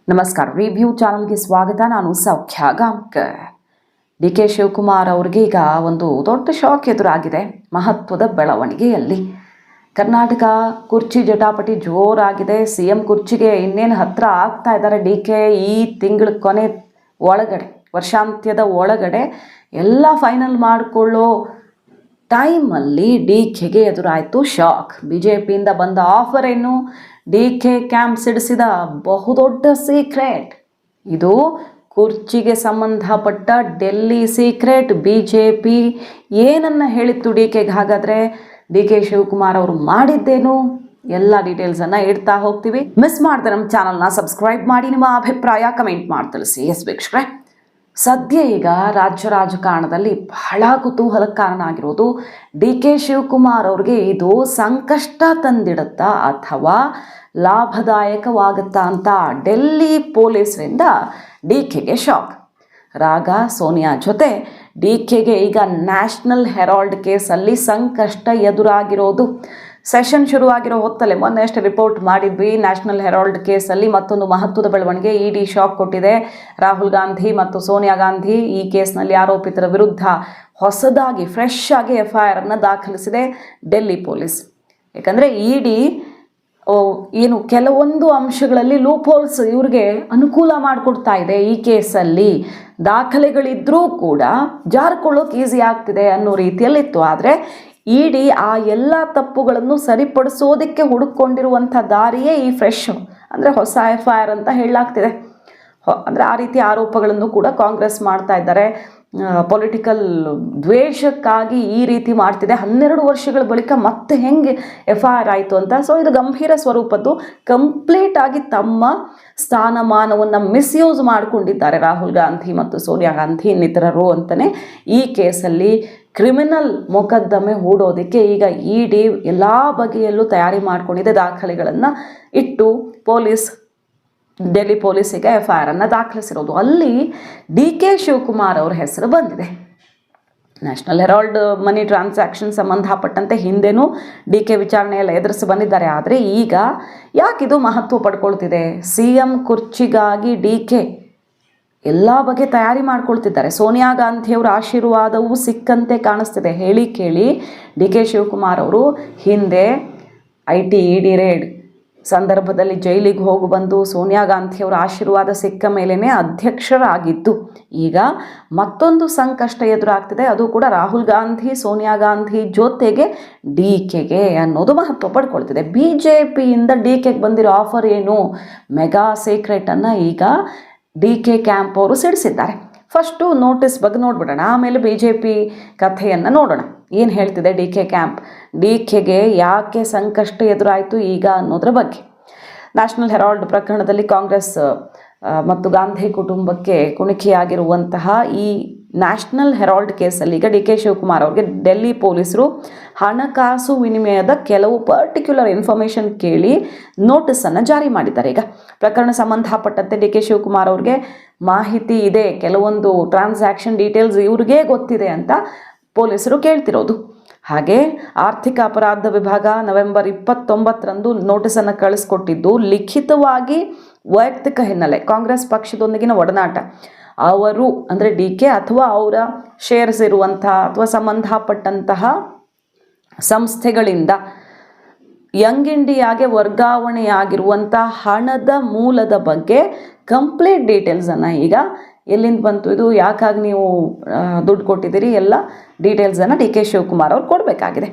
ನಮಸ್ಕಾರ. ರಿವ್ಯೂ ಚಾನಲ್ಗೆ ಸ್ವಾಗತ. ನಾನು ಸೌಖ್ಯ ಗಾಂವ್ಕರ್. ಡಿ ಕೆ ಶಿವಕುಮಾರ್ ಅವ್ರಿಗೆ ಈಗ ಒಂದು ದೊಡ್ಡ ಶಾಕ್ ಎದುರಾಗಿದೆ ಮಹತ್ವದ ಬೆಳವಣಿಗೆಯಲ್ಲಿ. ಕರ್ನಾಟಕ ಕುರ್ಚಿ ಜಟಾಪಟಿ ಜೋರಾಗಿದೆ. ಸಿ ಎಂ ಕುರ್ಚಿಗೆ ಇನ್ನೇನು ಹತ್ತಿರ ಆಗ್ತಾ ಇದ್ದಾರೆ ಡಿ ಕೆ. ಈ ತಿಂಗಳ ಕೊನೆ ಒಳಗಡೆ, ವರ್ಷಾಂತ್ಯದ ಒಳಗಡೆ ಎಲ್ಲ ಫೈನಲ್ ಮಾಡಿಕೊಳ್ಳೋ ಟೈಮಲ್ಲಿ ಡಿ ಕೆಗೆ ಎದುರಾಯಿತು ಶಾಕ್. ಬಿ ಜೆ ಪಿಯಿಂದ ಬಂದ ಆಫರ್ ಏನು? ಡಿ ಕೆ ಕ್ಯಾಂಪ್ ಸಿಡಿಸಿದ ಬಹುದೊಡ್ಡ ಸೀಕ್ರೆಟ್ ಇದು. ಕುರ್ಚಿಗೆ ಸಂಬಂಧಪಟ್ಟ Delhi secret. B J P ಏನನ್ನು ಹೇಳಿತ್ತು ಡಿ ಕೆಗೆ? ಹಾಗಾದರೆ ಡಿ ಕೆ ಶಿವಕುಮಾರ್ ಅವರು ಮಾಡಿದ್ದೇನು? ಎಲ್ಲ ಡೀಟೇಲ್ಸನ್ನು ಇಡ್ತಾ ಹೋಗ್ತೀವಿ. ಮಿಸ್ ಮಾಡಿದೆ ನಮ್ಮ ಚಾನಲ್ನ ಸಬ್ಸ್ಕ್ರೈಬ್ ಮಾಡಿ, ನಿಮ್ಮ ಅಭಿಪ್ರಾಯ ಕಮೆಂಟ್ ಮಾಡಿ ತಿಳಿಸಿ. ಎಸ್ ವೀಕ್ಷಕರೇ, ಸದ್ಯ ಈಗ ರಾಜ್ಯ ರಾಜಕಾರಣದಲ್ಲಿ ಬಹಳ ಕುತೂಹಲಕ್ಕೆ ಕಾರಣ ಆಗಿರೋದು ಡಿ ಕೆ ಶಿವಕುಮಾರ್ ಅವ್ರಿಗೆ ಇದು ಸಂಕಷ್ಟ ತಂದಿಡುತ್ತಾ ಅಥವಾ ಲಾಭದಾಯಕವಾಗುತ್ತಾ ಅಂತ ಡೆಲ್ಲಿ ಪೊಲೀಸರಿಂದ ಡಿ ಕೆಗೆ ಶಾಕ್. ರಾಗ ಸೋನಿಯಾ ಜೊತೆ ಡಿ ಕೆಗೆ ಈಗ ನ್ಯಾಷನಲ್ ಹೆರಾಲ್ಡ್ ಕೇಸಲ್ಲಿ ಸಂಕಷ್ಟ ಎದುರಾಗಿರೋದು. ಸೆಷನ್ ಶುರುವಾಗಿರೋ ಹೊತ್ತಲ್ಲೇ ಮೊನ್ನೆ ಅಷ್ಟೇ ರಿಪೋರ್ಟ್ ಮಾಡಿದ್ವಿ. ನ್ಯಾಷನಲ್ ಹೆರಾಲ್ಡ್ ಕೇಸಲ್ಲಿ ಮತ್ತೊಂದು ಮಹತ್ವದ ಬೆಳವಣಿಗೆ. ಇಡಿ ಶಾಕ್ ಕೊಟ್ಟಿದೆ. ರಾಹುಲ್ ಗಾಂಧಿ ಮತ್ತು ಸೋನಿಯಾ ಗಾಂಧಿ ಈ ಕೇಸ್ನಲ್ಲಿ ಆರೋಪಿತರ ವಿರುದ್ಧ ಹೊಸದಾಗಿ ಫ್ರೆಶ್ ಆಗಿ FIR ದಾಖಲಿಸಿದೆ ಡೆಲ್ಲಿ ಪೊಲೀಸ್. ಯಾಕಂದರೆ ಇಡಿ ಏನು ಕೆಲವೊಂದು ಅಂಶಗಳಲ್ಲಿ ಲೂಪ್ ಹೋಲ್ಸ್ ಇವ್ರಿಗೆ ಅನುಕೂಲ ಮಾಡಿಕೊಡ್ತಾ ಇದೆ. ಈ ಕೇಸಲ್ಲಿ ದಾಖಲೆಗಳಿದ್ರೂ ಕೂಡ ಜಾರ್ಕೊಳ್ಳೋಕೆ ಈಸಿ ಆಗ್ತಿದೆ ಅನ್ನೋ ರೀತಿಯಲ್ಲಿತ್ತು. ಆದರೆ ಇಡಿ ಆ ಎಲ್ಲ ತಪ್ಪುಗಳನ್ನು ಸರಿಪಡಿಸೋದಕ್ಕೆ ಹುಡುಕೊಂಡಿರುವಂಥ ದಾರಿಯೇ ಈ ಫ್ರೆಶ್ ಅಂದರೆ ಹೊಸ FIR ಅಂತ ಹೇಳಲಾಗ್ತಿದೆ. ಅಂದರೆ ಆ ರೀತಿ ಆರೋಪಗಳನ್ನು ಕೂಡ ಕಾಂಗ್ರೆಸ್ ಮಾಡ್ತಾ ಇದ್ದಾರೆ. ಪೊಲಿಟಿಕಲ್ ದ್ವೇಷಕ್ಕಾಗಿ ಈ ರೀತಿ ಮಾಡ್ತಿದೆ. 12 ವರ್ಷಗಳ ಬಳಿಕ ಮತ್ತೆ ಹೆಂಗೆ FIR ಆಯಿತು ಅಂತ. ಸೊ ಇದು ಗಂಭೀರ ಸ್ವರೂಪದ್ದು. ಕಂಪ್ಲೀಟ್ ಆಗಿ ತಮ್ಮ ಸ್ಥಾನಮಾನವನ್ನು ಮಿಸ್ಯೂಸ್ ಮಾಡಿಕೊಂಡಿದ್ದಾರೆ ರಾಹುಲ್ ಗಾಂಧಿ ಮತ್ತು ಸೋನಿಯಾ ಗಾಂಧಿ ಇನ್ನಿತರರು ಅಂತಲೇ ಈ ಕೇಸಲ್ಲಿ ಕ್ರಿಮಿನಲ್ ಮೊಕದ್ದಮೆ ಹೂಡೋದಕ್ಕೆ ಈಗ ಇಡಿ ಎಲ್ಲ ಬಗೆಯಲ್ಲೂ ತಯಾರಿ ಮಾಡಿಕೊಂಡಿದೆ. ದಾಖಲೆಗಳನ್ನು ಇಟ್ಟು ಡೆಲ್ಲಿ ಪೊಲೀಸಿಗೆ FIR ದಾಖಲಿಸಿರೋದು. ಅಲ್ಲಿ ಡಿ ಕೆ ಶಿವಕುಮಾರ್ ಅವ್ರ ಹೆಸರು ಬಂದಿದೆ. ನ್ಯಾಷನಲ್ ಹೆರಾಲ್ಡ್ ಮನಿ ಟ್ರಾನ್ಸಾಕ್ಷನ್ ಸಂಬಂಧಪಟ್ಟಂತೆ ಹಿಂದೆನೂ ಡಿ ಕೆ ವಿಚಾರಣೆಯೆಲ್ಲ ಎದುರಿಸಿ ಬಂದಿದ್ದಾರೆ. ಆದರೆ ಈಗ ಯಾಕಿದು ಮಹತ್ವ ಪಡ್ಕೊಳ್ತಿದೆ? CM ಕುರ್ಚಿಗಾಗಿ ಡಿ ಕೆ ಎಲ್ಲ ಬಗೆ ತಯಾರಿ ಮಾಡ್ಕೊಳ್ತಿದ್ದಾರೆ. ಸೋನಿಯಾ ಗಾಂಧಿಯವರ ಆಶೀರ್ವಾದವೂ ಸಿಕ್ಕಂತೆ ಕಾಣಿಸ್ತಿದೆ. ಹೇಳಿ ಕೇಳಿ ಡಿ ಕೆ ಶಿವಕುಮಾರ್ ಅವರು ಹಿಂದೆ IT ಇಡಿ ರೇಡ್ ಸಂದರ್ಭದಲ್ಲಿ ಜೈಲಿಗೆ ಹೋಗಿ ಬಂದು ಸೋನಿಯಾ ಗಾಂಧಿಯವರ ಆಶೀರ್ವಾದ ಸಿಕ್ಕ ಮೇಲೇ ಅಧ್ಯಕ್ಷರಾಗಿದ್ದು, ಈಗ ಮತ್ತೊಂದು ಸಂಕಷ್ಟ ಎದುರಾಗ್ತಿದೆ. ಅದು ಕೂಡ ರಾಹುಲ್ ಗಾಂಧಿ ಸೋನಿಯಾ ಗಾಂಧಿ ಜೊತೆಗೆ ಡಿ ಕೆಗೆ ಅನ್ನೋದು ಮಹತ್ವ ಪಡ್ಕೊಳ್ತಿದೆ. BJPಯಿಂದ ಡಿ ಕೆಗೆ ಬಂದಿರೋ ಆಫರ್ ಏನು? ಮೆಗಾ ಸೀಕ್ರೆಟನ್ನು ಈಗ ಡಿ ಕೆ ಕ್ಯಾಂಪ್ ಅವರು ಸಿಡಿಸಿದ್ದಾರೆ. ಫಸ್ಟು ನೋಟಿಸ್ ಬಗ್ಗೆ ನೋಡ್ಬಿಡೋಣ, ಆಮೇಲೆ BJP ಕಥೆಯನ್ನು ನೋಡೋಣ. ಏನು ಹೇಳ್ತಿದೆ ಡಿ ಕೆ ಕ್ಯಾಂಪ್? ಡಿ ಕೆಗೆ ಯಾಕೆ ಸಂಕಷ್ಟ ಎದುರಾಯಿತು ಈಗ ಅನ್ನೋದ್ರ ಬಗ್ಗೆ. ನ್ಯಾಷನಲ್ ಹೆರಾಲ್ಡ್ ಪ್ರಕರಣದಲ್ಲಿ ಕಾಂಗ್ರೆಸ್ ಮತ್ತು ಗಾಂಧಿ ಕುಟುಂಬಕ್ಕೆ ಕುಣಿಕೆಯಾಗಿರುವಂತಹ ಈ ನ್ಯಾಷನಲ್ ಹೆರಾಲ್ಡ್ ಕೇಸಲ್ಲಿ ಈಗ ಡಿ ಕೆ ಶಿವಕುಮಾರ್ ಅವ್ರಿಗೆ ಡೆಲ್ಲಿ ಪೊಲೀಸರು ಹಣಕಾಸು ವಿನಿಮಯದ ಕೆಲವು ಪರ್ಟಿಕ್ಯುಲರ್ ಇನ್ಫಾರ್ಮೇಷನ್ ಕೇಳಿ ನೋಟಿಸನ್ನು ಜಾರಿ ಮಾಡಿದ್ದಾರೆ. ಈಗ ಪ್ರಕರಣ ಸಂಬಂಧಪಟ್ಟಂತೆ ಡಿ ಕೆ ಶಿವಕುಮಾರ್ ಅವ್ರಿಗೆ ಮಾಹಿತಿ ಇದೆ, ಕೆಲವೊಂದು ಟ್ರಾನ್ಸಾಕ್ಷನ್ ಡೀಟೇಲ್ಸ್ ಇವ್ರಿಗೆ ಗೊತ್ತಿದೆ ಅಂತ ಪೊಲೀಸರು ಕೇಳ್ತಿರೋದು. ಹಾಗೆ ಆರ್ಥಿಕ ಅಪರಾಧ ವಿಭಾಗ ನವೆಂಬರ್ 29ರಂದು ನೋಟಿಸನ್ನು ಕಳಿಸ್ಕೊಟ್ಟಿದ್ದು ಲಿಖಿತವಾಗಿ ವೈಯಕ್ತಿಕ ಹಿನ್ನೆಲೆ, ಕಾಂಗ್ರೆಸ್ ಪಕ್ಷದೊಂದಿಗಿನ ಒಡನಾಟ, ಅವರು ಅಂದರೆ ಡಿ ಕೆ ಅಥವಾ ಅವರ ಶೇರ್ಸ್ ಇರುವಂಥ ಅಥವಾ ಸಂಬಂಧಪಟ್ಟಂತಹ ಸಂಸ್ಥೆಗಳಿಂದ ಯಂಗ್ ಇಂಡಿಯಾಗೆ ವರ್ಗಾವಣೆಯಾಗಿರುವಂಥ ಹಣದ ಮೂಲದ ಬಗ್ಗೆ ಕಂಪ್ಲೀಟ್ ಡೀಟೇಲ್ಸನ್ನು ಈಗ ಎಲ್ಲಿಂದ ಬಂತು ಇದು, ಯಾಕಾಗಿ ನೀವು ದುಡ್ಡು ಕೊಟ್ಟಿದ್ದೀರಿ, ಎಲ್ಲ ಡೀಟೇಲ್ಸನ್ನು ಡಿ ಕೆ ಶಿವಕುಮಾರ್ ಅವ್ರು ಕೊಡಬೇಕಾಗಿದೆ.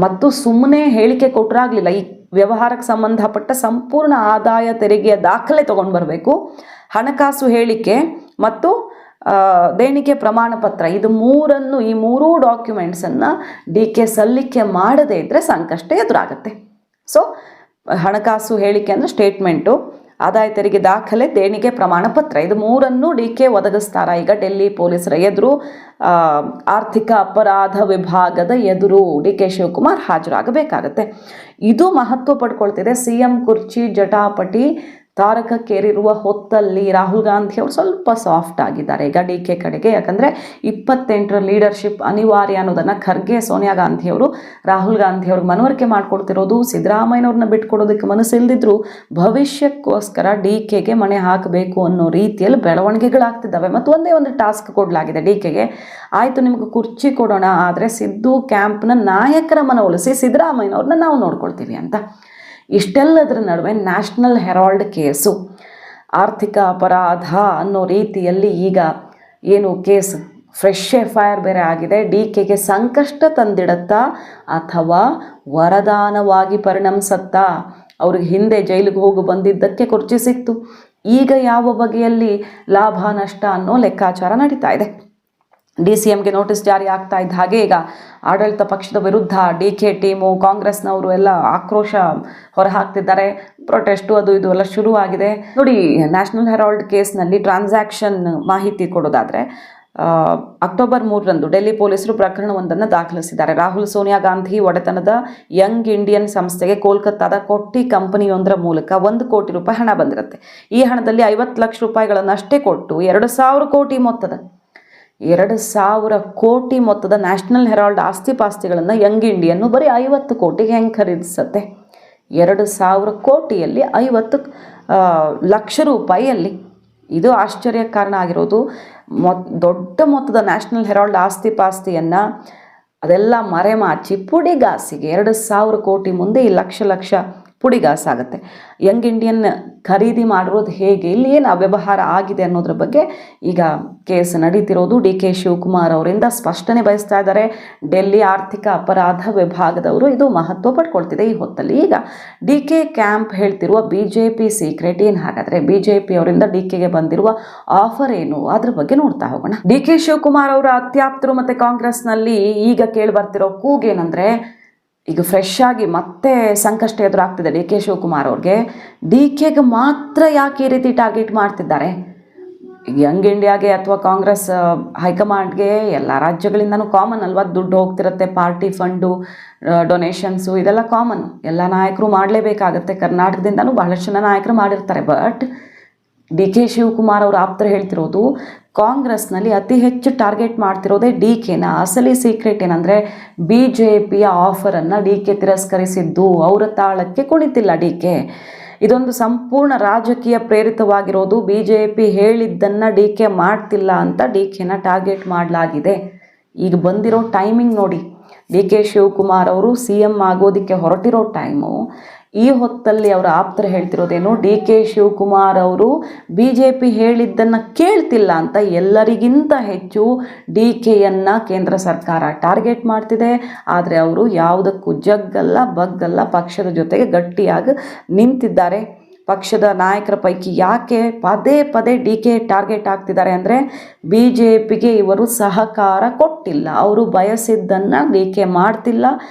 ಮತ್ತು ಸುಮ್ಮನೆ ಹೇಳಿಕೆ ಕೊಟ್ಟರಾಗಲಿಲ್ಲ. ಈ ವ್ಯವಹಾರಕ್ಕೆ ಸಂಬಂಧಪಟ್ಟ ಸಂಪೂರ್ಣ ಆದಾಯ ತೆರಿಗೆಯ ದಾಖಲೆ ತೊಗೊಂಡು ಬರಬೇಕು. ಹಣಕಾಸು ಹೇಳಿಕೆ ಮತ್ತು ದೇಣಿಗೆ ಪ್ರಮಾಣ ಪತ್ರ, ಈ ಮೂರೂ ಡಾಕ್ಯುಮೆಂಟ್ಸನ್ನು ಡಿ ಕೆ ಸಲ್ಲಿಕೆ ಮಾಡದೇ ಇದ್ದರೆ ಸಂಕಷ್ಟ ಎದುರಾಗುತ್ತೆ. ಸೊ ಹಣಕಾಸು ಹೇಳಿಕೆ ಅಂದರೆ ಸ್ಟೇಟ್ಮೆಂಟು, ಆದಾಯ ತೆರಿಗೆ ದಾಖಲೆ, ದೇಣಿಗೆ ಪ್ರಮಾಣ ಪತ್ರ, ಇದು ಮೂರನ್ನು ಡಿ ಕೆ ಒದಗಿಸ್ತಾರ. ಈಗ ಡೆಲ್ಲಿ ಪೊಲೀಸರ ಎದುರು ಆರ್ಥಿಕ ಅಪರಾಧ ವಿಭಾಗದ ಎದುರು ಡಿ ಕೆ ಶಿವಕುಮಾರ್ ಹಾಜರಾಗಬೇಕಾಗತ್ತೆ. ಇದು ಮಹತ್ವ ಪಡ್ಕೊಳ್ತಿದೆ. CM ಕುರ್ಚಿ ಜಟಾಪಟಿ ತಾರಕಕ್ಕೇರಿರುವ ಹೊತ್ತಲ್ಲಿ ರಾಹುಲ್ ಗಾಂಧಿ ಅವರು ಸ್ವಲ್ಪ ಸಾಫ್ಟ್ ಆಗಿದ್ದಾರೆ ಈಗ ಡಿ ಕೆ ಕಡೆಗೆ. ಯಾಕಂದರೆ 28ರ ಲೀಡರ್ಶಿಪ್ ಅನಿವಾರ್ಯ ಅನ್ನೋದನ್ನು ಖರ್ಗೆ ಸೋನಿಯಾ ಗಾಂಧಿಯವರು ರಾಹುಲ್ ಗಾಂಧಿಯವ್ರಿಗೆ ಮನವರಿಕೆ ಮಾಡಿಕೊಡ್ತಿರೋದು. ಸಿದ್ದರಾಮಯ್ಯನವ್ರನ್ನ ಬಿಟ್ಕೊಡೋದಕ್ಕೆ ಮನಸ್ಸಿಲ್ದಿದ್ರು ಭವಿಷ್ಯಕ್ಕೋಸ್ಕರ ಡಿ ಕೆಗೆ ಮಣೆ ಹಾಕಬೇಕು ಅನ್ನೋ ರೀತಿಯಲ್ಲಿ ಬೆಳವಣಿಗೆಗಳಾಗ್ತಿದ್ದಾವೆ. ಮತ್ತು ಒಂದೇ ಒಂದು ಟಾಸ್ಕ್ ಕೊಡಲಾಗಿದೆ ಡಿ ಕೆಗೆ, ಆಯಿತು ನಿಮ್ಗೆ ಕುರ್ಚಿ ಕೊಡೋಣ, ಆದರೆ ಸಿದ್ದು ಕ್ಯಾಂಪ್ನ ನಾಯಕರ ಮನವೊಲಿಸಿ ಸಿದ್ದರಾಮಯ್ಯನವ್ರನ್ನ ನಾವು ನೋಡ್ಕೊಳ್ತೀವಿ ಅಂತ. ಇಷ್ಟೆಲ್ಲದರ ನಡುವೆ ನ್ಯಾಷನಲ್ ಹೆರಾಲ್ಡ್ ಕೇಸು ಆರ್ಥಿಕ ಅಪರಾಧ ಅನ್ನೋ ರೀತಿಯಲ್ಲಿ ಈಗ ಏನು ಕೇಸ್ ಫ್ರೆಶ್ FIR ಬೇರೆ ಆಗಿದೆ. ಡಿ ಕೆಗೆ ಸಂಕಷ್ಟ ತಂದಿಡತ್ತಾ ಅಥವಾ ವರದಾನವಾಗಿ ಪರಿಣಮಿಸತ್ತಾ? ಅವ್ರಿಗೆ ಹಿಂದೆ ಜೈಲಿಗೆ ಹೋಗಿ ಬಂದಿದ್ದಕ್ಕೆ ಕುರ್ಚಿ ಸಿಕ್ತು, ಈಗ ಯಾವ ಬಗೆಯಲ್ಲಿ ಲಾಭ ನಷ್ಟ ಅನ್ನೋ ಲೆಕ್ಕಾಚಾರ ನಡೀತಾ ಇದೆ. DCMಗೆ ನೋಟಿಸ್ ಜಾರಿ ಆಗ್ತಾ ಇದ್ದ ಹಾಗೆ ಈಗ ಆಡಳಿತ ಪಕ್ಷದ ವಿರುದ್ಧ ಡಿ ಕೆ ಟೀಮು, ಕಾಂಗ್ರೆಸ್ನವರು ಎಲ್ಲ ಆಕ್ರೋಶ ಹೊರಹಾಕ್ತಿದ್ದಾರೆ. ಪ್ರೊಟೆಸ್ಟು ಅದು ಇದು ಎಲ್ಲ ಶುರುವಾಗಿದೆ. ನೋಡಿ, ನ್ಯಾಷನಲ್ ಹೆರಾಲ್ಡ್ ಕೇಸ್ನಲ್ಲಿ ಟ್ರಾನ್ಸಾಕ್ಷನ್ ಮಾಹಿತಿ ಕೊಡೋದಾದರೆ ಅಕ್ಟೋಬರ್ 3ರಂದು ಡೆಲ್ಲಿ ಪೊಲೀಸರು ಪ್ರಕರಣವೊಂದನ್ನು ದಾಖಲಿಸಿದ್ದಾರೆ. ರಾಹುಲ್ ಸೋನಿಯಾ ಗಾಂಧಿ ಒಡೆತನದ ಯಂಗ್ ಇಂಡಿಯನ್ ಸಂಸ್ಥೆಗೆ ಕೋಲ್ಕತ್ತಾದ ಕೊಟ್ಟಿ ಕಂಪನಿಯೊಂದರ ಮೂಲಕ 1 ಕೋಟಿ ರೂಪಾಯಿ ಹಣ ಬಂದಿರುತ್ತೆ. ಈ ಹಣದಲ್ಲಿ 50 ಲಕ್ಷ ರೂಪಾಯಿಗಳನ್ನಷ್ಟೇ ಕೊಟ್ಟು 2,000 ಕೋಟಿ ಮೊತ್ತದ ನ್ಯಾಷನಲ್ ಹೆರಾಲ್ಡ್ ಆಸ್ತಿ ಪಾಸ್ತಿಗಳನ್ನು ಯಂಗ್ ಇಂಡಿಯನ್ನು ಬರೀ 50 ಕೋಟಿಗೆ ಹೆಂಗೆ ಖರೀದಿಸುತ್ತೆ? 2,000 ಕೋಟಿಯಲ್ಲಿ 50 ಲಕ್ಷ ರೂಪಾಯಿಯಲ್ಲಿ. ಇದು ಆಶ್ಚರ್ಯಕ್ಕೆ ಕಾರಣ ಆಗಿರೋದು. ದೊಡ್ಡ ಮೊತ್ತದ ನ್ಯಾಷನಲ್ ಹೆರಾಲ್ಡ್ ಆಸ್ತಿ ಪಾಸ್ತಿಯನ್ನು ಅದೆಲ್ಲ ಮರೆಮಾಚಿ ಪುಡಿಗಾಸಿಗೆ 2,000 ಕೋಟಿ ಮುಂದೆ ಈ ಲಕ್ಷ ಪುಡಿಗಾಸಾಗುತ್ತೆ. ಯಂಗ್ ಇಂಡಿಯನ್ ಖರೀದಿ ಮಾಡಿರೋದು ಹೇಗೆ, ಇಲ್ಲಿ ಏನು ಅವ್ಯವಹಾರ ಆಗಿದೆ ಅನ್ನೋದ್ರ ಬಗ್ಗೆ ಈಗ ಕೇಸ್ ನಡೀತಿರೋದು. ಡಿ ಕೆ ಶಿವಕುಮಾರ್ ಅವರಿಂದ ಸ್ಪಷ್ಟನೆ ಬಯಸ್ತಾ ಇದ್ದಾರೆ ಡೆಲ್ಲಿ ಆರ್ಥಿಕ ಅಪರಾಧ ವಿಭಾಗದವರು. ಇದು ಮಹತ್ವ ಪಡ್ಕೊಳ್ತಿದೆ ಈ ಹೊತ್ತಲ್ಲಿ. ಈಗ ಡಿ ಕೆ ಕ್ಯಾಂಪ್ ಹೇಳ್ತಿರುವ BJP ಸೀಕ್ರೆಟ್ ಏನು? ಹಾಗಾದರೆ BJP ಅವರಿಂದ ಡಿ ಕೆಗೆ ಬಂದಿರುವ ಆಫರ್ ಏನು, ಅದ್ರ ಬಗ್ಗೆ ನೋಡ್ತಾ ಹೋಗೋಣ. ಡಿ ಕೆ ಶಿವಕುಮಾರ್ ಅವರ ಅತ್ಯಾಪ್ತರು ಮತ್ತು ಕಾಂಗ್ರೆಸ್ನಲ್ಲಿ ಈಗ ಕೇಳಿ ಬರ್ತಿರೋ ಕೂಗೇನೆಂದರೆ, ಈಗ ಫ್ರೆಶ್ ಆಗಿ ಮತ್ತೆ ಸಂಕಷ್ಟ ಎದುರಾಗ್ತಿದೆ ಡಿ ಕೆ ಶಿವಕುಮಾರ್ ಅವ್ರಿಗೆ. ಡಿ ಕೆಗೆ ಮಾತ್ರ ಯಾಕೆ ಈ ರೀತಿ ಟಾರ್ಗೆಟ್ ಮಾಡ್ತಿದ್ದಾರೆ? ಯಂಗ್ ಇಂಡಿಯಾಗೆ ಅಥವಾ ಕಾಂಗ್ರೆಸ್ ಹೈಕಮಾಂಡ್ಗೆ ಎಲ್ಲ ರಾಜ್ಯಗಳಿಂದನೂ ಕಾಮನ್ ಅಲ್ವಾ, ದುಡ್ಡು ಹೋಗ್ತಿರುತ್ತೆ, ಪಾರ್ಟಿ ಫಂಡು, ಡೊನೇಷನ್ಸು, ಇದೆಲ್ಲ ಕಾಮನ್, ಎಲ್ಲ ನಾಯಕರು ಮಾಡಲೇಬೇಕಾಗತ್ತೆ. ಕರ್ನಾಟಕದಿಂದನೂ ಬಹಳಷ್ಟು ಜನ ನಾಯಕರು ಮಾಡಿರ್ತಾರೆ. ಬಟ್ ಡಿ ಕೆ ಶಿವಕುಮಾರ್ ಅವರು ಆಪ್ತರು ಹೇಳ್ತಿರೋದು ಕಾಂಗ್ರೆಸ್ನಲ್ಲಿ ಅತಿ ಹೆಚ್ಚು ಟಾರ್ಗೆಟ್ ಮಾಡ್ತಿರೋದೇ ಡಿ ಕೆನ. ಅಸಲಿ ಸೀಕ್ರೆಟ್ ಏನಂದರೆ BJPಯ ಆಫರನ್ನು ಡಿ ಕೆ ತಿರಸ್ಕರಿಸಿದ್ದು, ಅವರ ತಾಳಕ್ಕೆ ಕುಣಿತಿಲ್ಲ ಡಿ ಕೆ. ಇದೊಂದು ಸಂಪೂರ್ಣ ರಾಜಕೀಯ ಪ್ರೇರಿತವಾಗಿರೋದು. BJP ಹೇಳಿದ್ದನ್ನು ಡಿ ಕೆ ಮಾಡ್ತಿಲ್ಲ ಅಂತ ಡಿ ಕೆನ ಟಾರ್ಗೆಟ್ ಮಾಡಲಾಗಿದೆ. ಈಗ ಬಂದಿರೋ ಟೈಮಿಂಗ್ ನೋಡಿ, ಡಿ ಕೆ ಶಿವಕುಮಾರ್ ಅವರು CM ಆಗೋದಕ್ಕೆ ಹೊರಟಿರೋ ಟೈಮು. ಈ ಹೊತ್ತಲ್ಲಿ ಅವರ ಆಪ್ತರು ಹೇಳ್ತಿರೋದೇನು, ಡಿ ಕೆ ಶಿವಕುಮಾರ್ ಅವರು BJP ಹೇಳಿದ್ದನ್ನು ಕೇಳ್ತಿಲ್ಲ ಅಂತ ಎಲ್ಲರಿಗಿಂತ ಹೆಚ್ಚು ಡಿ ಕೆಯನ್ನು ಕೇಂದ್ರ ಸರ್ಕಾರ ಟಾರ್ಗೆಟ್ ಮಾಡ್ತಿದೆ. ಆದರೆ ಅವರು ಯಾವುದಕ್ಕೂ ಜಗ್ಗಲ್ಲ ಬಗ್ಗಲ್ಲ, ಪಕ್ಷದ ಜೊತೆಗೆ ಗಟ್ಟಿಯಾಗಿ ನಿಂತಿದ್ದಾರೆ. ಪಕ್ಷದ ನಾಯಕರ ಪೈಕಿ ಯಾಕೆ ಪದೇ ಡಿ ಕೆ ಟಾರ್ಗೆಟ್ ಆಗ್ತಿದ್ದಾರೆ ಅಂದರೆ, BJPಗೆ ಇವರು ಸಹಕಾರ ಕೊಟ್ಟಿಲ್ಲ, ಅವರು ಬಯಸಿದ್ದನ್ನು ಡಿ ಕೆ ಮಾಡ್ತಿಲ್ಲ,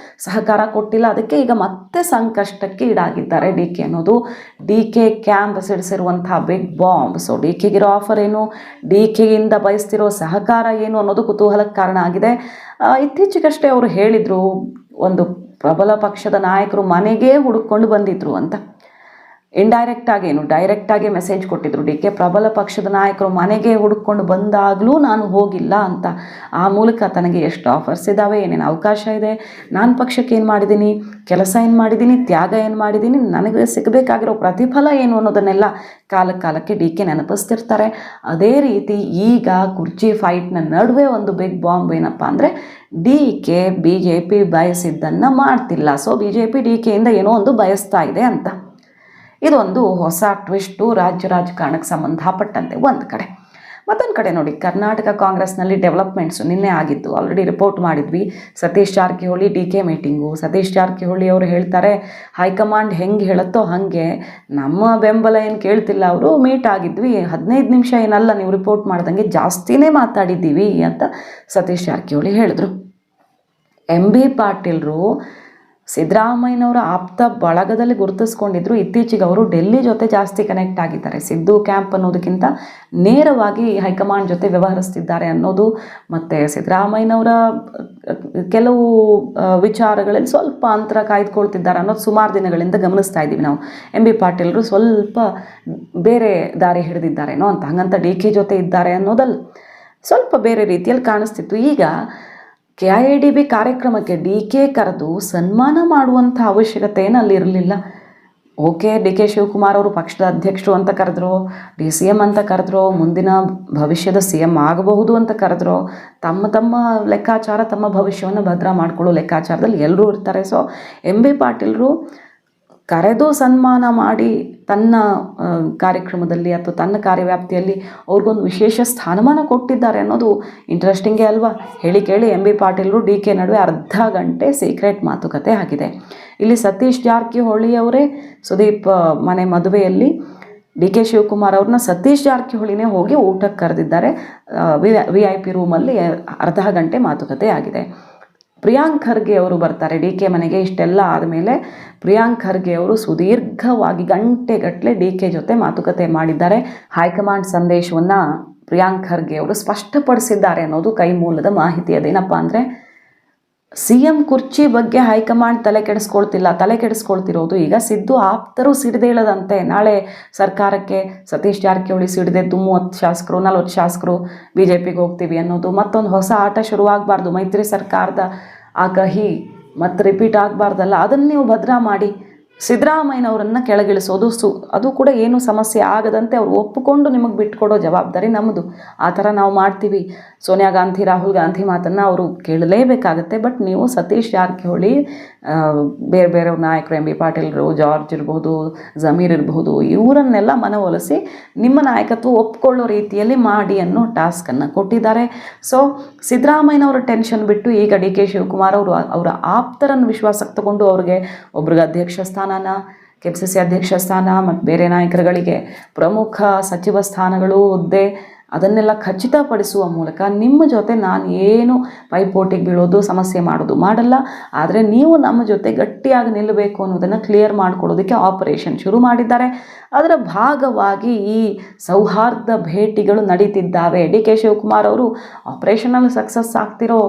ಸಹಕಾರ ಕೊಟ್ಟಿಲ್ಲ. ಅದಕ್ಕೆ ಈಗ ಮತ್ತೆ ಸಂಕಷ್ಟಕ್ಕೆ ಈಡಾಗಿದ್ದಾರೆ ಡಿ ಕೆ ಅನ್ನೋದು ಡಿ ಕೆ ಕ್ಯಾಂಪ್ ಸಿಡಿಸಿರುವಂಥ ಬಿಗ್ ಬಾಂಬ್. ಸೊ ಡಿ ಕೆಗಿರೋ ಆಫರ್ ಏನು, ಡಿ ಕೆಯಿಂದ ಬಯಸ್ತಿರೋ ಸಹಕಾರ ಏನು ಅನ್ನೋದು ಕುತೂಹಲಕ್ಕೆ ಕಾರಣ ಆಗಿದೆ. ಇತ್ತೀಚೆಗಷ್ಟೇ ಅವರು ಹೇಳಿದರು, ಒಂದು ಪ್ರಬಲ ಪಕ್ಷದ ನಾಯಕರು ಮನೆಗೇ ಹುಡುಕೊಂಡು ಬಂದಿದ್ರು ಅಂತ. ಇಂಡೈರೆಕ್ಟಾಗಿ ಏನು, ಡೈರೆಕ್ಟಾಗಿ ಮೆಸೇಜ್ ಕೊಟ್ಟಿದ್ರು ಡಿ ಕೆ. ಪ್ರಬಲ ಪಕ್ಷದ ನಾಯಕರು ಮನೆಗೆ ಹುಡುಕೊಂಡು ಬಂದಾಗಲೂ ನಾನು ಹೋಗಿಲ್ಲ ಅಂತ. ಆ ಮೂಲಕ ತನಗೆ ಎಷ್ಟು ಆಫರ್ಸ್ ಇದ್ದಾವೆ, ಏನೇನು ಅವಕಾಶ ಇದೆ, ನಾನು ಪಕ್ಷಕ್ಕೆ ಏನು ಮಾಡಿದ್ದೀನಿ, ಕೆಲಸ ಏನು ಮಾಡಿದ್ದೀನಿ, ತ್ಯಾಗ ಏನು ಮಾಡಿದ್ದೀನಿ, ನನಗೆ ಸಿಗಬೇಕಾಗಿರೋ ಪ್ರತಿಫಲ ಏನು ಅನ್ನೋದನ್ನೆಲ್ಲ ಕಾಲಕ್ಕೆ ಡಿ ಕೆ ನೆನಪಿಸ್ತಿರ್ತಾರೆ. ಅದೇ ರೀತಿ ಈಗ ಕುರ್ಚಿ ಫೈಟ್ನ ನಡುವೆ ಒಂದು ಬಿಗ್ ಬಾಂಬ್ ಏನಪ್ಪ ಅಂದರೆ, ಡಿ ಕೆ BJP ಬಯಸಿದ್ದನ್ನು ಮಾಡ್ತಿಲ್ಲ. ಸೊ BJP ಡಿ ಕೆಯಿಂದ ಏನೋ ಒಂದು ಬಯಸ್ತಾ ಇದೆ ಅಂತ. ಇದೊಂದು ಹೊಸ ಟ್ವಿಸ್ಟು ರಾಜ್ಯ ರಾಜಕಾರಣಕ್ಕೆ ಸಂಬಂಧಪಟ್ಟಂತೆ ಒಂದು ಕಡೆ. ಮತ್ತೊಂದು ಕಡೆ ನೋಡಿ, ಕರ್ನಾಟಕ ಕಾಂಗ್ರೆಸ್ನಲ್ಲಿ ಡೆವಲಪ್ಮೆಂಟ್ಸು ನಿನ್ನೆ ಆಗಿದ್ದು, ಆಲ್ರೆಡಿ ರಿಪೋರ್ಟ್ ಮಾಡಿದ್ವಿ. Satish Jarkiholi D K meeting. Satish Jarkiholi ಅವರು ಹೇಳ್ತಾರೆ, ಹೈಕಮಾಂಡ್ ಹೆಂಗೆ ಹೇಳುತ್ತೋ ಹಾಗೆ ನಮ್ಮ ಬೆಂಬಲ ಏನು ಕೇಳ್ತಿಲ್ಲ, ಅವರು ಮೀಟ್ ಆಗಿದ್ವಿ, 15 ನಿಮಿಷ ಏನಲ್ಲ, ನೀವು ರಿಪೋರ್ಟ್ ಮಾಡ್ದಂಗೆ ಜಾಸ್ತಿನೇ ಮಾತಾಡಿದ್ದೀವಿ ಅಂತ ಸತೀಶ್ ಜಾರಕಿಹೊಳಿ ಹೇಳಿದ್ರು. MB ಪಾಟೀಲ್ರು ಸಿದ್ದರಾಮಯ್ಯನವರ ಆಪ್ತ ಬಳಗದಲ್ಲಿ ಗುರುತಿಸ್ಕೊಂಡಿದ್ರು. ಇತ್ತೀಚೆಗೆ ಅವರು ಡೆಲ್ಲಿ ಜೊತೆ ಜಾಸ್ತಿ ಕನೆಕ್ಟ್ ಆಗಿದ್ದಾರೆ. ಸಿದ್ದು ಕ್ಯಾಂಪ್ ಅನ್ನೋದಕ್ಕಿಂತ ನೇರವಾಗಿ ಹೈಕಮಾಂಡ್ ಜೊತೆ ವ್ಯವಹರಿಸ್ತಿದ್ದಾರೆ ಅನ್ನೋದು, ಮತ್ತು ಸಿದ್ದರಾಮಯ್ಯನವರ ಕೆಲವು ವಿಚಾರಗಳಲ್ಲಿ ಸ್ವಲ್ಪ ಅಂತರ ಕಾಯ್ದುಕೊಳ್ತಿದ್ದಾರೆ ಅನ್ನೋದು ಸುಮಾರು ದಿನಗಳಿಂದ ಗಮನಿಸ್ತಾ ಇದ್ದೀವಿ ನಾವು. ಎಂ ಬಿ ಪಾಟೀಲರು ಸ್ವಲ್ಪ ಬೇರೆ ದಾರಿ ಹಿಡಿದಿದ್ದಾರೇನೋ ಅಂತ, ಹಂಗಂತ ಡಿ ಕೆ ಜೊತೆ ಇದ್ದಾರೆ ಅನ್ನೋದಲ್ಲ, ಸ್ವಲ್ಪ ಬೇರೆ ರೀತಿಯಲ್ಲಿ ಕಾಣಿಸ್ತಿತ್ತು. ಈಗ KIADB ಕಾರ್ಯಕ್ರಮಕ್ಕೆ ಡಿ ಕೆ ಕರೆದು ಸನ್ಮಾನ ಮಾಡುವಂಥ ಅವಶ್ಯಕತೆ ಏನು ಅಲ್ಲಿ ಇರಲಿಲ್ಲ. ಓಕೆ, ಡಿ ಕೆ ಶಿವಕುಮಾರ್ ಅವರು ಪಕ್ಷದ ಅಧ್ಯಕ್ಷರು ಅಂತ ಕರೆದ್ರು, DCM ಅಂತ ಕರೆದ್ರು, ಮುಂದಿನ ಭವಿಷ್ಯದ CM ಆಗಬಹುದು ಅಂತ ಕರೆದ್ರು, ತಮ್ಮ ಲೆಕ್ಕಾಚಾರ, ತಮ್ಮ ಭವಿಷ್ಯವನ್ನು ಭದ್ರ ಮಾಡಿಕೊಳ್ಳೋ ಲೆಕ್ಕಾಚಾರದಲ್ಲಿ ಎಲ್ಲರೂ ಇರ್ತಾರೆ. ಸೊ ಎಂ ಬಿ ಪಾಟೀಲರು ಕರೆದು ಸನ್ಮಾನ ಮಾಡಿ ತನ್ನ ಕಾರ್ಯಕ್ರಮದಲ್ಲಿ ಅಥವಾ ತನ್ನ ಕಾರ್ಯವ್ಯಾಪ್ತಿಯಲ್ಲಿ ಅವ್ರಿಗೊಂದು ವಿಶೇಷ ಸ್ಥಾನಮಾನ ಕೊಟ್ಟಿದ್ದಾರೆ ಅನ್ನೋದು ಇಂಟ್ರೆಸ್ಟಿಂಗೇ ಅಲ್ವಾ. ಹೇಳಿ ಕೇಳಿ ಎಂ ಬಿ ಪಾಟೀಲರು ಡಿ ಕೆ ನಡುವೆ ಅರ್ಧ ಗಂಟೆ ಸೀಕ್ರೆಟ್ ಮಾತುಕತೆ ಆಗಿದೆ. ಇಲ್ಲಿ ಸತೀಶ್ ಜಾರಕಿಹೊಳಿ ಅವರೇ ಸುದೀಪ್ ಮನೆ ಮದುವೆಯಲ್ಲಿ ಡಿ ಕೆ ಶಿವಕುಮಾರ್ ಅವ್ರನ್ನ ಸತೀಶ್ ಜಾರಕಿಹೊಳಿನೇ ಹೋಗಿ ಊಟಕ್ಕೆ ಕರೆದಿದ್ದಾರೆ. VIP ರೂಮಲ್ಲಿ ಅರ್ಧ ಗಂಟೆ ಮಾತುಕತೆ ಆಗಿದೆ. ಪ್ರಿಯಾಂಕ್ ಖರ್ಗೆ ಅವರು ಬರ್ತಾರೆ ಡಿ ಕೆ ಮನೆಗೆ. ಇಷ್ಟೆಲ್ಲ ಆದಮೇಲೆ ಪ್ರಿಯಾಂಕ್ ಖರ್ಗೆ ಅವರು ಸುದೀರ್ಘವಾಗಿ ಗಂಟೆಗಟ್ಟಲೆ ಡಿ ಕೆ ಜೊತೆ ಮಾತುಕತೆ ಮಾಡಿದ್ದಾರೆ. ಹೈಕಮಾಂಡ್ ಸಂದೇಶವನ್ನು ಪ್ರಿಯಾಂಕ್ ಖರ್ಗೆ ಅವರು ಸ್ಪಷ್ಟಪಡಿಸಿದ್ದಾರೆ ಅನ್ನೋದು ಕೈ ಮೂಲದ ಮಾಹಿತಿ. ಅದೇನಪ್ಪ ಅಂದರೆ, CM ಕುರ್ಚಿ ಬಗ್ಗೆ ಹೈಕಮಾಂಡ್ ತಲೆ ಕೆಡಿಸ್ಕೊಳ್ತಿರೋದು ಈಗ ಸಿದ್ದು ಆಪ್ತರು ಸಿಡಿದೇಳದಂತೆ. ನಾಳೆ ಸರ್ಕಾರಕ್ಕೆ ಸತೀಶ್ ಜಾರಕಿಹೊಳಿ ಸಿಡಿದೆದ್ದು 30 ಶಾಸಕರು 40 ಶಾಸಕರು BJPಗೆ ಹೋಗ್ತೀವಿ ಅನ್ನೋದು, ಮತ್ತೊಂದು ಹೊಸ ಆಟ ಶುರುವಾಗಬಾರ್ದು, ಮೈತ್ರಿ ಸರ್ಕಾರದ ಆ ಕಹಿ ಮತ್ತು ರಿಪೀಟ್ ಆಗಬಾರ್ದಲ್ಲ, ಅದನ್ನು ನೀವು ಭದ್ರ ಮಾಡಿ ಸಿದ್ದರಾಮಯ್ಯನವರನ್ನು ಕೆಳಗಿಳಿಸೋದು, ಅದು ಕೂಡ ಏನು ಸಮಸ್ಯೆ ಆಗದಂತೆ ಅವ್ರು ಒಪ್ಪಿಕೊಂಡು ನಿಮಗೆ ಬಿಟ್ಕೊಡೋ ಜವಾಬ್ದಾರಿ ನಮ್ಮದು. ಆ ಥರ ನಾವು ಮಾಡ್ತೀವಿ. ಸೋನಿಯಾ ಗಾಂಧಿ, ರಾಹುಲ್ ಗಾಂಧಿ ಮಾತನ್ನು ಅವರು ಕೇಳಲೇಬೇಕಾಗತ್ತೆ. ಬಟ್ ನೀವು ಸತೀಶ್ ಜಾರಕಿಹೊಳಿ, ಬೇರೆ ನಾಯಕರು ಎಂ ಬಿ ಪಾಟೀಲರು, ಜಾರ್ಜ್ ಇರ್ಬೋದು, ಜಮೀರ್ ಇರಬಹುದು, ಇವರನ್ನೆಲ್ಲ ಮನವೊಲಿಸಿ ನಿಮ್ಮ ನಾಯಕತ್ವ ಒಪ್ಕೊಳ್ಳೋ ರೀತಿಯಲ್ಲಿ ಮಾಡಿ ಅನ್ನೋ ಟಾಸ್ಕನ್ನು ಕೊಟ್ಟಿದ್ದಾರೆ. ಸೊ ಸಿದ್ದರಾಮಯ್ಯನವರ ಟೆನ್ಷನ್ ಬಿಟ್ಟು ಈಗ ಡಿ ಕೆ ಶಿವಕುಮಾರ್ ಅವರು ಅವರ ಆಪ್ತರನ್ನು ವಿಶ್ವಾಸಕ್ಕೆ ತಗೊಂಡು ಅವ್ರಿಗೆ ಒಬ್ರಿಗೆ ಅಧ್ಯಕ್ಷ ಸ್ಥಾನನ, KPCC ಅಧ್ಯಕ್ಷ ಸ್ಥಾನ ಮತ್ತು ಬೇರೆ ನಾಯಕರುಗಳಿಗೆ ಪ್ರಮುಖ ಸಚಿವ ಸ್ಥಾನಗಳು, ಹುದ್ದೆ ಅದನ್ನೆಲ್ಲ ಖಚಿತಪಡಿಸುವ ಮೂಲಕ ನಿಮ್ಮ ಜೊತೆ ನಾನು ಏನು ಪೈಪೋಟಿಗೆ ಬೀಳೋದು, ಸಮಸ್ಯೆ ಮಾಡೋದು ಮಾಡಲ್ಲ, ಆದರೆ ನೀವು ನಮ್ಮ ಜೊತೆ ಗಟ್ಟಿಯಾಗಿ ನಿಲ್ಲಬೇಕು ಅನ್ನೋದನ್ನು ಕ್ಲಿಯರ್ ಮಾಡ್ಕೊಳ್ಳೋದಕ್ಕೆ ಆಪರೇಷನ್ ಶುರು ಮಾಡಿದ್ದಾರೆ. ಅದರ ಭಾಗವಾಗಿ ಈ ಸೌಹಾರ್ದ ಭೇಟಿಗಳು ನಡೀತಿದ್ದಾವೆ. ಡಿ ಕೆ ಶಿವಕುಮಾರ್ ಅವರು ಆಪರೇಷನಲ್ಲಿ ಸಕ್ಸಸ್ ಆಗ್ತಿರೋ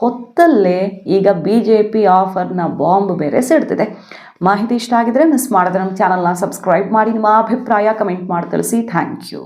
ಹೊತ್ತಲ್ಲೇ ಈಗ BJP ಆಫರ್ನ ಬಾಂಬ್ ಬೇರೆ ಸಿಡ್ತಿದೆ. ಮಾಹಿತಿ ಇಷ್ಟ ಆಗಿದ್ರೆ ಮಿಸ್ ಮಾಡಿದ್ರೆ ನಮ್ಮ ಚಾನಲ್ನ ಸಬ್ಸ್ಕ್ರೈಬ್ ಮಾಡಿ, ನಿಮ್ಮ ಅಭಿಪ್ರಾಯ ಕಮೆಂಟ್ ಮಾಡಿ ತಿಳಿಸಿ. Thank you.